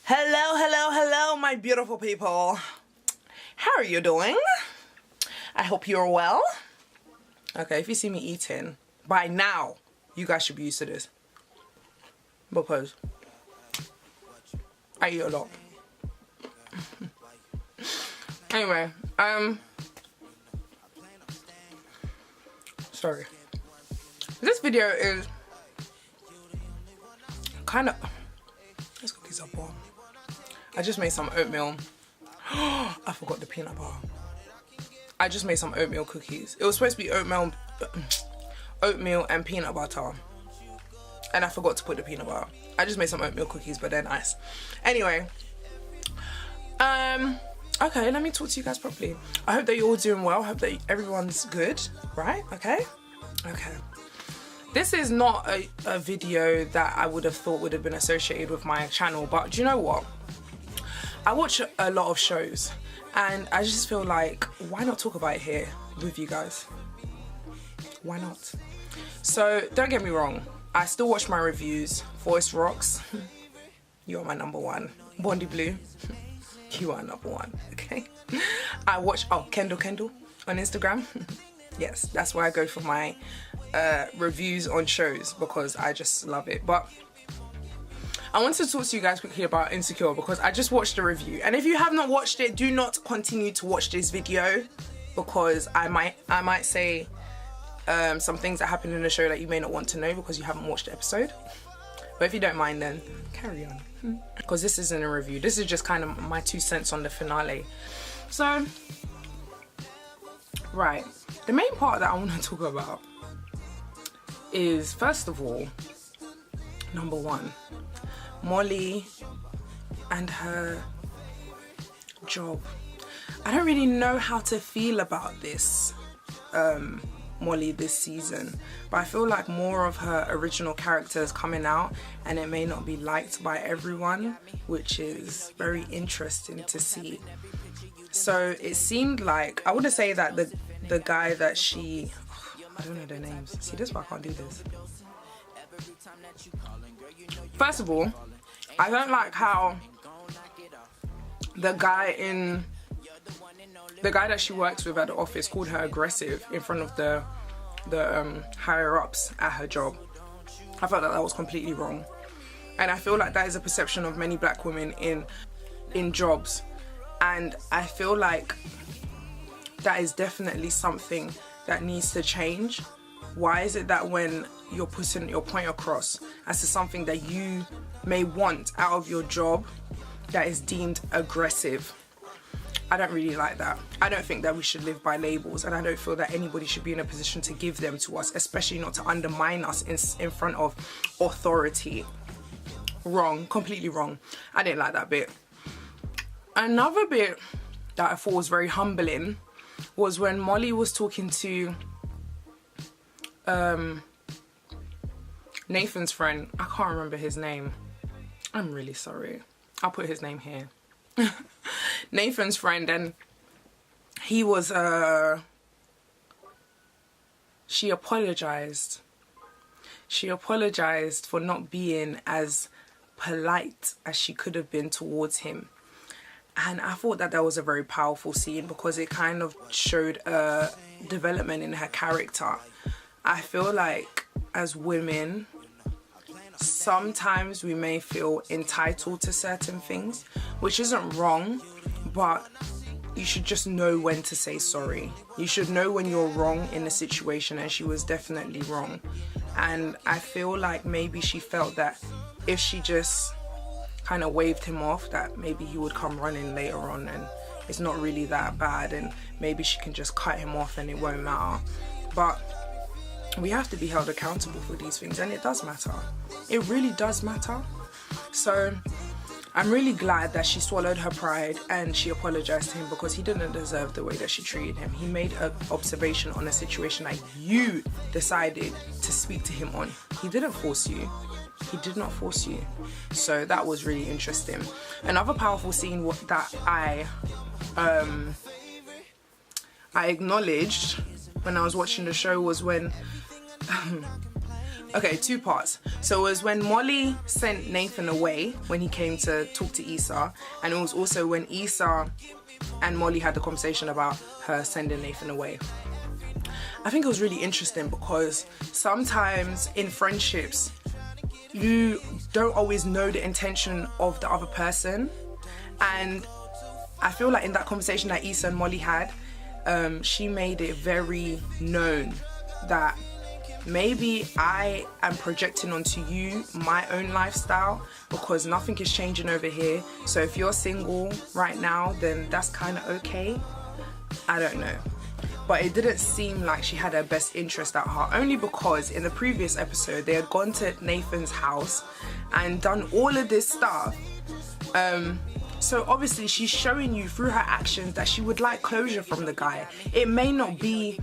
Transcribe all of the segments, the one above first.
Hello, my beautiful people. How are you doing? I hope you're well. Okay, if you see me eating, by now, you guys should be used to this. Because I eat a lot. Anyway, sorry. This video is kind of... These cookies are bomb. I just made some oatmeal. I forgot the peanut butter. I just made some oatmeal cookies. It was supposed to be oatmeal and peanut butter. And I forgot to put the peanut butter. I just made some oatmeal cookies, but they're nice. Anyway. Okay, let me talk to you guys properly. I hope that you're all doing well. I hope that everyone's good, right? Okay? Okay. This is not a video that I would have thought would have been associated with my channel, but do you know what? I watch a lot of shows and I just feel like, why not talk about it here with you guys? Why not? So don't get me wrong, I still watch my reviews. Voice Rocks, you are my number one. Bondi Blue, you are number one, okay? I watch, Kendall on Instagram. Yes, that's where I go for my reviews on shows because I just love it. But I want to talk to you guys quickly about Insecure because I just watched the review, and if you have not watched it, do not continue to watch this video because I might say some things that happened in the show that you may not want to know because you haven't watched the episode. But if you don't mind, then carry on, because this isn't a review. This is just kind of my 2 cents on the finale. So right, the main part that I want to talk about is, first of all, number one, Molly and her job. I don't really know how to feel about this Molly this season, but I feel like more of her original character is coming out and it may not be liked by everyone, which is very interesting to see. So it seemed like, I wouldn't say that the guy that she, I don't know their names. See, this is why I can't do this. First of all, I don't like how the guy that she works with at the office called her aggressive in front of the higher ups at her job. I felt that was completely wrong, and I feel like that is a perception of many black women in jobs, and I feel like that is definitely something that needs to change. Why is it that when you're putting your point across as to something that you may want out of your job, that is deemed aggressive? I don't really like that. I don't think that we should live by labels, and I don't feel that anybody should be in a position to give them to us, especially not to undermine us in front of authority. Wrong, completely wrong. I didn't like that bit. Another bit that I thought was very humbling was when Molly was talking to Nathan's friend. I can't remember his name. I'm really sorry. I'll put his name here. Nathan's friend, and he was she apologized for not being as polite as she could have been towards him, and I thought that was a very powerful scene because it kind of showed a development in her character. I feel like as women, sometimes we may feel entitled to certain things, which isn't wrong, but you should just know when to say sorry. You should know when you're wrong in a situation, and she was definitely wrong. And I feel like maybe she felt that if she just kind of waved him off, that maybe he would come running later on and it's not really that bad, and maybe she can just cut him off and it won't matter. But we have to be held accountable for these things, and it does matter. It really does matter. So I'm really glad that she swallowed her pride and she apologized to him, because he didn't deserve the way that she treated him. He made an observation on a situation that you decided to speak to him on. He didn't force you. He did not force you. So that was really interesting. Another powerful scene that I acknowledged when I was watching the show was when Okay, two parts. So it was when Molly sent Nathan away when he came to talk to Issa, and it was also when Issa and Molly had the conversation about her sending Nathan away. I think it was really interesting because sometimes in friendships you don't always know the intention of the other person, and I feel like in that conversation that Issa and Molly had, she made it very known that maybe I am projecting onto you my own lifestyle because nothing is changing over here. So if you're single right now, then that's kind of okay. I don't know. But it didn't seem like she had her best interest at heart, only because in the previous episode they had gone to Nathan's house and done all of this stuff. So obviously she's showing you through her actions that she would like closure from the guy. It may not be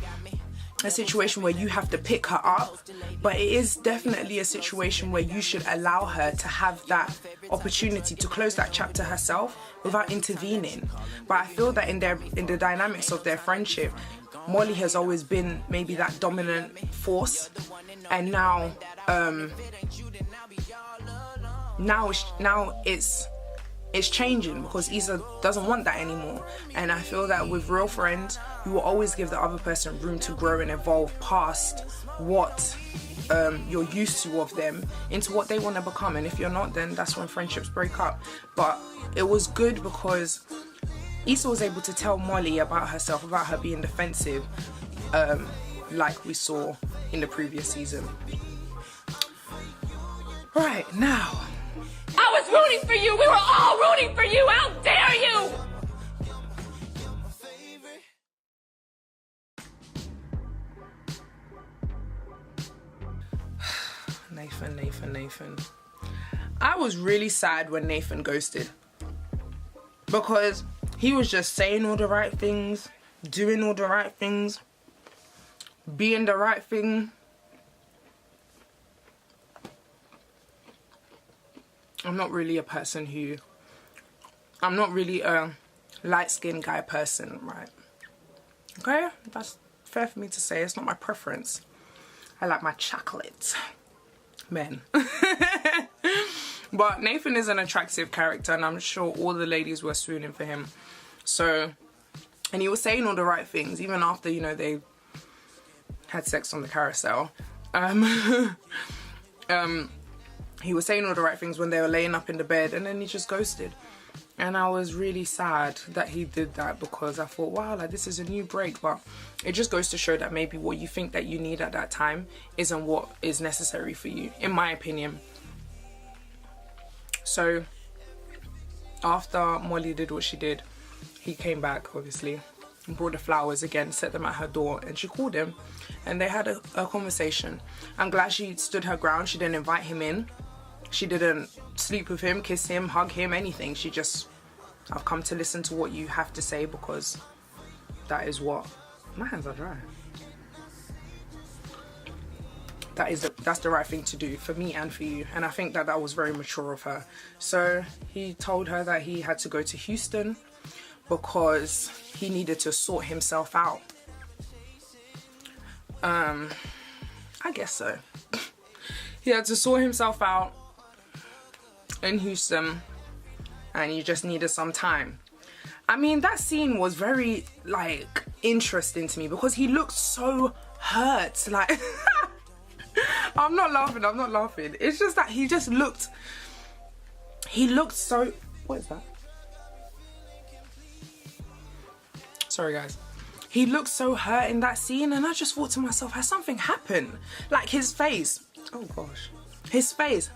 a situation where you have to pick her up, but it is definitely a situation where you should allow her to have that opportunity to close that chapter herself without intervening. But I feel that in the dynamics of their friendship, Molly has always been maybe that dominant force, and now it's changing because Issa doesn't want that anymore. And I feel that with real friends, you will always give the other person room to grow and evolve past what you're used to of them into what they want to become. And if you're not, then that's when friendships break up. But it was good because Issa was able to tell Molly about herself, about her being defensive, like we saw in the previous season. Right, now, I was rooting for you. We were all rooting for you. How dare you? Nathan. I was really sad when Nathan ghosted because he was just saying all the right things, doing all the right things, being the right thing. I'm not really a light-skinned guy person, right? Okay, that's fair for me to say. It's not my preference. I like my chocolate men. But Nathan is an attractive character, and I'm sure all the ladies were swooning for him. So, and he was saying all the right things, even after, you know, they had sex on the carousel. He was saying all the right things when they were laying up in the bed, and then he just ghosted. And I was really sad that he did that because I thought, wow, like this is a new break. But it just goes to show that maybe what you think that you need at that time isn't what is necessary for you, in my opinion. So after Molly did what she did, he came back, obviously, and brought the flowers again, set them at her door, and she called him and they had a conversation. I'm glad she stood her ground. She didn't invite him in. She didn't sleep with him, kiss him, hug him, anything. She just, I've come to listen to what you have to say because that is what, my hands are dry. That's the right thing to do for me and for you. And I think that that was very mature of her. So he told her that he had to go to Houston because he needed to sort himself out. I guess so. He had to sort himself out in Houston and he just needed some time. I mean, that scene was very, like, interesting to me because he looked so hurt. Like, I'm not laughing. It's just that he looked so, what is that? Sorry, guys. He looked so hurt in that scene, and I just thought to myself, has something happened? Like his face. Oh gosh. His face.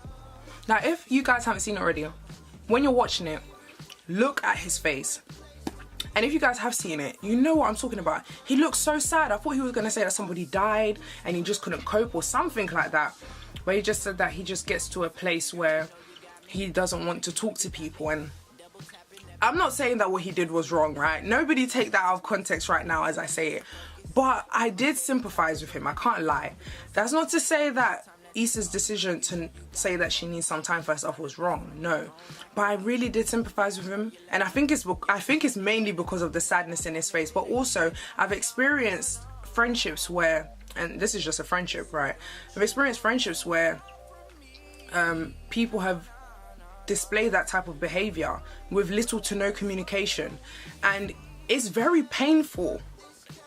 Now, if you guys haven't seen it already, when you're watching it, look at his face. And if you guys have seen it, you know what I'm talking about. He looked so sad. I thought he was going to say that somebody died and he just couldn't cope or something like that. But he just said that he just gets to a place where he doesn't want to talk to people. And I'm not saying that what he did was wrong, right? Nobody take that out of context right now as I say it. But I did sympathize with him, I can't lie. That's not to say that Issa's decision to say that she needs some time for herself was wrong, no. But I really did sympathize with him, and I think it's mainly because of the sadness in his face. But also, I've experienced friendships where and this is just a friendship, right? I've experienced friendships where people have displayed that type of behavior with little to no communication, and it's very painful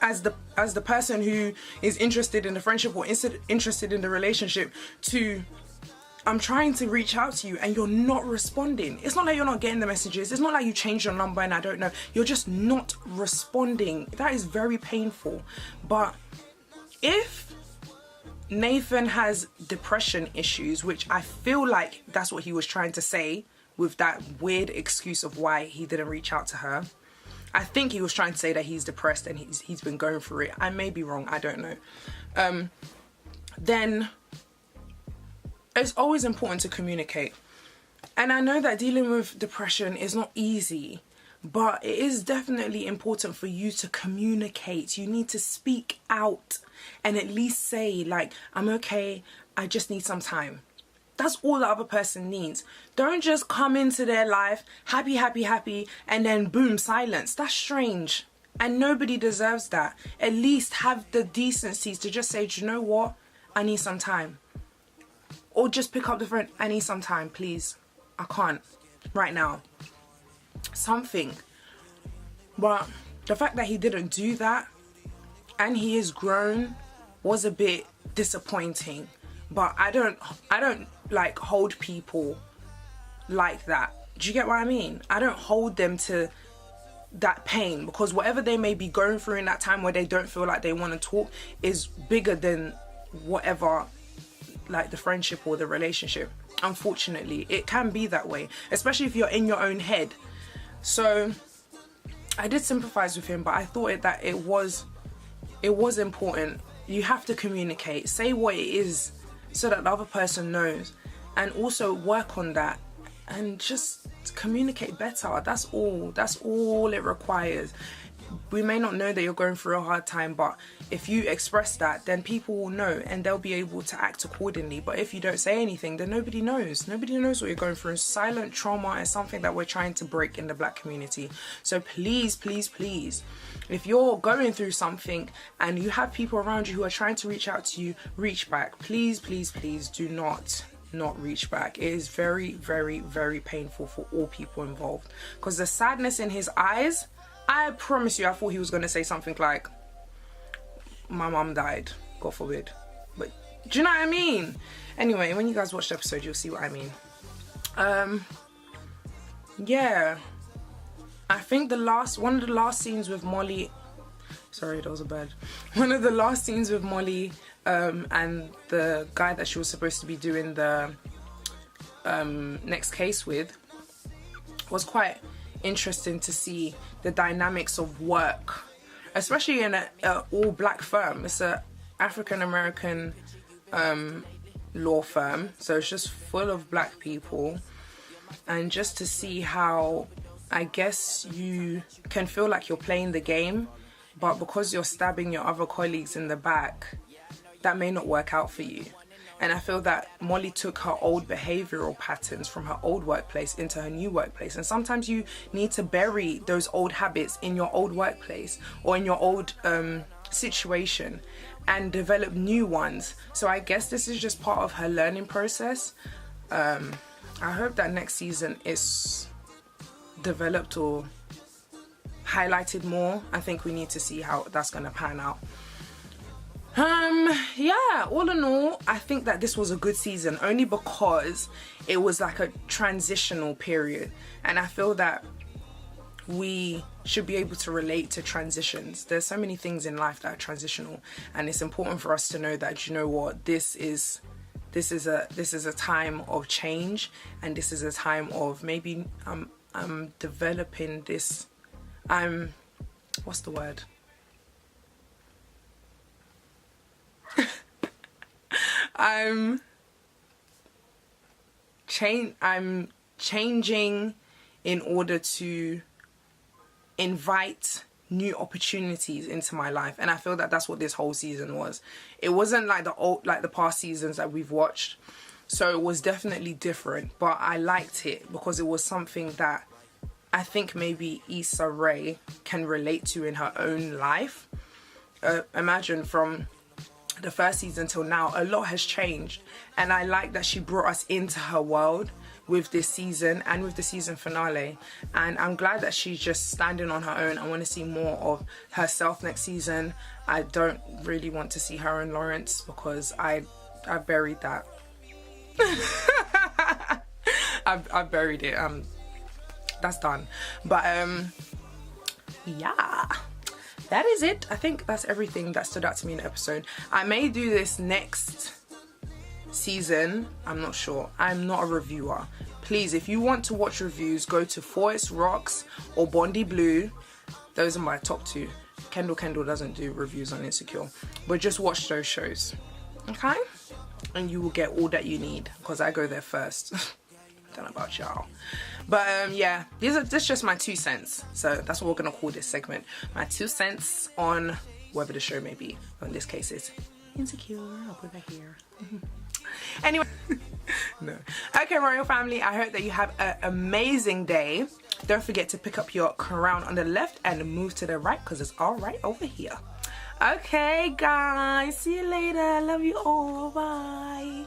as the person who is interested in the friendship or interested in the relationship to I'm trying to reach out to you and you're not responding. It's not like you're not getting the messages. It's not like you changed your number and I don't know. You're just not responding. That is very painful. But if Nathan has depression issues, which I feel like that's what he was trying to say with that weird excuse of why he didn't reach out to her. I think he was trying to say that he's depressed and he's been going through it. I may be wrong. I don't know. Then it's always important to communicate. And I know that dealing with depression is not easy, but it is definitely important for you to communicate. You need to speak out and at least say, like, I'm okay, I just need some time. That's all the other person needs. Don't just come into their life, happy, happy, happy, and then boom, silence. That's strange. And nobody deserves that. At least have the decencies to just say, do you know what? I need some time. Or just pick up the phone, I need some time, please. I can't right now. Something. But the fact that he didn't do that and he is grown was a bit disappointing. But I don't like hold people like that. Do you get what I mean? I don't hold them to that pain, because whatever they may be going through in that time where they don't feel like they want to talk is bigger than whatever, like the friendship or the relationship. Unfortunately, it can be that way, especially if you're in your own head. So I did sympathize with him, but I thought that it was important. You have to communicate, say what it is so that the other person knows, and also work on that and just communicate better. That's all it requires. We may not know that you're going through a hard time, but if you express that, then people will know and they'll be able to act accordingly. But if you don't say anything, then nobody knows. Nobody knows what you're going through. Silent trauma is something that we're trying to break in the Black community. So please, please, please, if you're going through something and you have people around you who are trying to reach out to you, reach back. Please, please, please do not reach back. It is very, very, very painful for all people involved, because the sadness in his eyes, I promise you, I thought he was going to say something like, my mum died, God forbid. But do you know what I mean? Anyway, when you guys watch the episode, you'll see what I mean. Yeah, I think one of the last scenes with Molly, sorry, that was a bird. One of the last scenes with Molly and the guy that she was supposed to be doing the next case with was quite interesting to see the dynamics of work, especially in a all-black firm. It's a African-American law firm, so it's just full of black people, and just to see how, I guess, you can feel like you're playing the game, but because you're stabbing your other colleagues in the back, that may not work out for you. And I feel that Molly took her old behavioral patterns from her old workplace into her new workplace. And sometimes you need to bury those old habits in your old workplace or in your old situation and develop new ones. So I guess this is just part of her learning process. I hope that next season is developed or highlighted more. I think we need to see how that's going to pan out. Yeah, all in all, I think that this was a good season, only because it was like a transitional period, and I feel that we should be able to relate to transitions. There's so many things in life that are transitional, and it's important for us to know that, you know what, this is a time of change, and this is a time of maybe I'm developing this, what's the word? I'm changing in order to invite new opportunities into my life, and I feel that that's what this whole season was. It wasn't like the past seasons that we've watched, so it was definitely different, but I liked it because it was something that I think maybe Issa Rae can relate to in her own life. Imagine from the first season till now, a lot has changed, and I like that she brought us into her world with this season and with the season finale, and I'm glad that she's just standing on her own. I want to see more of herself next season. I don't really want to see her and Lawrence because I buried that. I buried it. That's done. But yeah, that is it. I think that's everything that stood out to me in the episode. I may do this next season. I'm not sure. I'm not a reviewer. Please, if you want to watch reviews, go to Forest Rocks or Bondi Blue. Those are my top two. Kendall doesn't do reviews on Insecure, but just watch those shows, okay? And you will get all that you need because I go there first. I don't know about y'all, but yeah, this is just my 2 cents. So that's what we're gonna call this segment, my 2 cents on whatever the show may be. In this case, it's Insecure. I'll put that here. Anyway, no. Okay, royal family, I hope that you have an amazing day. Don't forget to pick up your crown on the left and move to the right because it's all right over here. Okay, guys, see you later. Love you all. Bye.